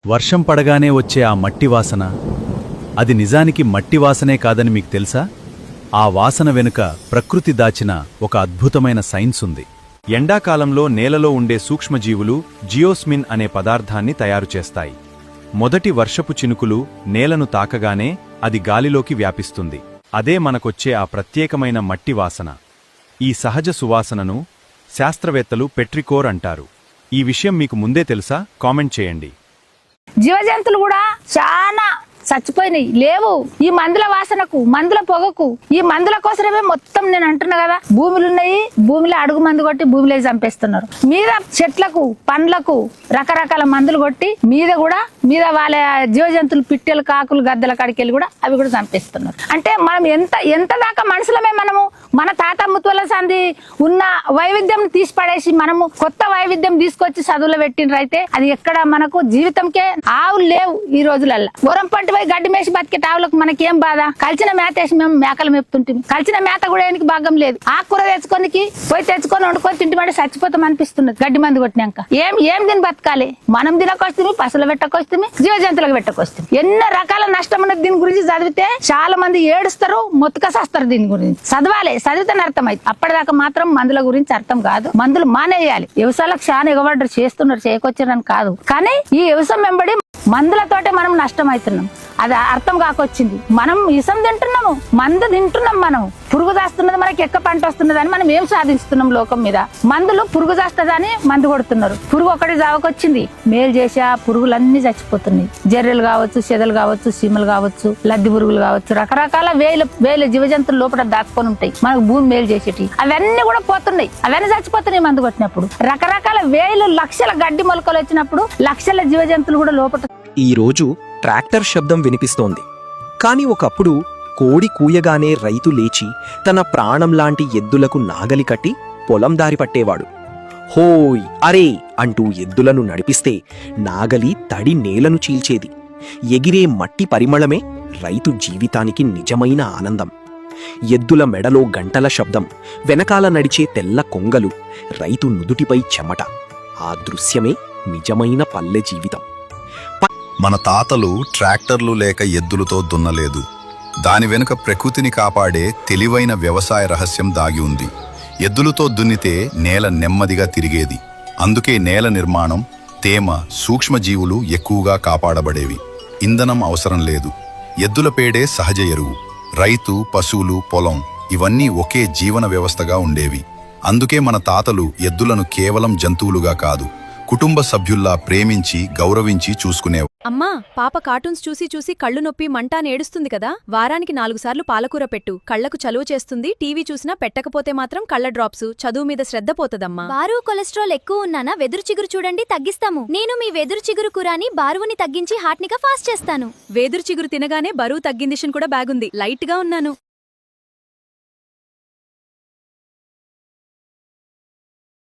వర్షం పడగానే వచ్చే ఆ మట్టి వాసన, అది నిజానికి మట్టి వాసనే కాదని మీకు తెలుసా? ఆ వాసన వెనుక ప్రకృతి దాచిన ఒక అద్భుతమైన సైన్స్ ఉంది. ఎండాకాలంలో నేలలో ఉండే సూక్ష్మజీవులు జియోస్మిన్ అనే పదార్థాన్ని తయారుచేస్తాయి. మొదటి వర్షపు చినుకులు నేలను తాకగానే అది గాలిలోకి వ్యాపిస్తుంది. అదే మనకొచ్చే ఆ ప్రత్యేకమైన మట్టి వాసన. ఈ సహజ సువాసనను శాస్త్రవేత్తలు పెట్రికోర్ అంటారు. ఈ విషయం మీకు ముందే తెలుసా? కామెంట్ చేయండి. జీవజంతువులు కూడా చాలా చచ్చిపోయినాయి, లేవు. ఈ మందుల వాసనకు, మందుల పొగకు, ఈ మందుల కోసమే మొత్తం నేను అంటున్నా కదా, భూములు ఉన్నాయి, భూమిలో అడుగు మందు కొట్టి భూమిలో చంపేస్తున్నారు. మీద చెట్లకు, పండ్లకు రకరకాల మందులు కొట్టి మీద వాళ్ళ జీవజంతువులు, పిట్టెలు, కాకులు, గద్దెల కాడికెళ్ళి కూడా అవి కూడా చంపేస్తున్నారు. అంటే మనం ఎంత దాకా మనుషులమే మనము మన తాత ముత్తుల సంది ఉన్న వైవిధ్యం తీసి పడేసి మనము కొత్త వైవిధ్యం తీసుకొచ్చి చదువులో పెట్టినరైతే అది ఎక్కడ మనకు జీవితంకే ఆవులు లేవు ఈ రోజులల్లో. గొర్రెం పంట గడ్డి మేసి బతికే ఆవులకు మనకేం బాధ? కలిసిన మేత వేసి మేము మేకలు మేపుతుంటే కలిసిన మేత కూడా ఏనికి భాగం లేదు. ఆకుకూర తెచ్చుకొని వండుకొని తింటే చచ్చిపోతాం అనిపిస్తున్నది గడ్డి మంది కొట్టినాక. ఏం తిని బతకాలి? మనం తినకొస్తుంది, పశువులు పెట్టకొస్తుంది, జీవజంతువులకు పెట్టకొస్తుంది. ఎన్నో రకాల నష్టం ఉన్నది. దీని గురించి చదివితే చాలా మంది ఏడుస్తారు, మొత్తుకసేస్తారు. దీని గురించి చదివితేనే అర్థమైంది. అప్పటిదాకా మాత్రం మందుల గురించి అర్థం కాదు. మందులు మానేయాలి. వ్యవసాయాలకు చాలా ఎగబడ్డారు, చేస్తున్నారు, చేయకొచ్చారని కాదు. కానీ ఈ వ్యవసాయం వెంబడి మందులతోటే మనం నష్టం అవుతున్నాం. అది అర్థం కాకొచ్చింది. మనం ఇసం తింటున్నాము, మందు తింటున్నాం. మనం పురుగు దాస్తున్నది, మనకి ఎక్క పంట వస్తున్నది అని మనం ఏం సాధిస్తున్నాం లోకం మీద? మందులు పురుగు దాస్తదని మందు కొడుతున్నారు. పురుగు ఒకటి జావకొచ్చింది, మేలు చేసే ఆ పురుగులన్నీ చచ్చిపోతున్నాయి. జర్రెలు కావచ్చు, చెదలు కావచ్చు, సీమలు కావచ్చు, లద్ది పురుగులు కావచ్చు, రకరకాల వేల జీవజంతువులు లోపల దాచుకొని ఉంటాయి, మనకు భూమి మేలు చేసేటి. అవన్నీ కూడా పోతున్నాయి, అవన్నీ చచ్చిపోతున్నాయి మందు కొట్టినప్పుడు. రకరకాల లక్షల గడ్డి మొలకలు వచ్చినప్పుడు లక్షల జీవజంతువులు కూడా లోపల. ఈ రోజు ట్రాక్టర్ శబ్దం వినిపిస్తోంది. కాని ఒకప్పుడు కోడి కూయగానే రైతు లేచి తన ప్రాణంలాంటి ఎద్దులకు నాగలి కట్టి పొలం దారి పట్టేవాడు. హోయ్ అరే అంటూ ఎద్దులను నడిపిస్తే నాగలి తడి నేలను చీల్చేది. ఎగిరే మట్టి పరిమళమే రైతు జీవితానికి నిజమైన ఆనందం. ఎద్దుల మెడలో గంటల శబ్దం, వెనకాల నడిచే తెల్ల కొంగలు, రైతు నుదుటిపై చెమట. ఆ దృశ్యమే నిజమైన పల్లె జీవితం. మన తాతలు ట్రాక్టర్లు లేక ఎద్దులతో దున్నలేదు. దాని వెనుక ప్రకృతిని కాపాడే తెలివైన వ్యవసాయ రహస్యం దాగి ఉంది. ఎద్దులతో దున్నితే నేల నెమ్మదిగా తిరిగేది. అందుకే నేల నిర్మాణం, తేమ, సూక్ష్మజీవులు ఎక్కువగా కాపాడబడేవి. ఇంధనం అవసరం లేదు. ఎద్దుల పేడే సహజ ఎరువు. రైతు, పశువులు, పొలం ఇవన్నీ ఒకే జీవన వ్యవస్థగా ఉండేవి. అందుకే మన తాతలు ఎద్దులను కేవలం జంతువులుగా కాదు, కుటుంబ సభ్యుల్లా ప్రేమించి, గౌరవించి చూసుకునేవారు. అమ్మా, పాప కార్టూన్స్ చూసి చూసి కళ్ళు నొప్పి, మంట అని ఏడుస్తుంది కదా. వారానికి 4 సార్లు పాలకూర పెట్టు. కళ్లకు చలువ చేస్తుంది. టీవీ చూసినా పెట్టకపోతే మాత్రం కళ్ల డ్రాప్స్, చదువు మీద శ్రద్ధ పోతదమ్మా. బారువు కొలెస్ట్రాల్ ఎక్కువ ఉన్నానా? వెదురు చిగురు చూడండి, తగ్గిస్తాము. నేను మీ వెదురు చిగురు కూరని బారువుని తగ్గించి హార్ట్నిగా ఫాస్ట్ చేస్తాను. వేదురు చిగురు తినగానే బరువు తగ్గిందిషన్ కూడా బాగుంది. లైట్ గా ఉన్నాను.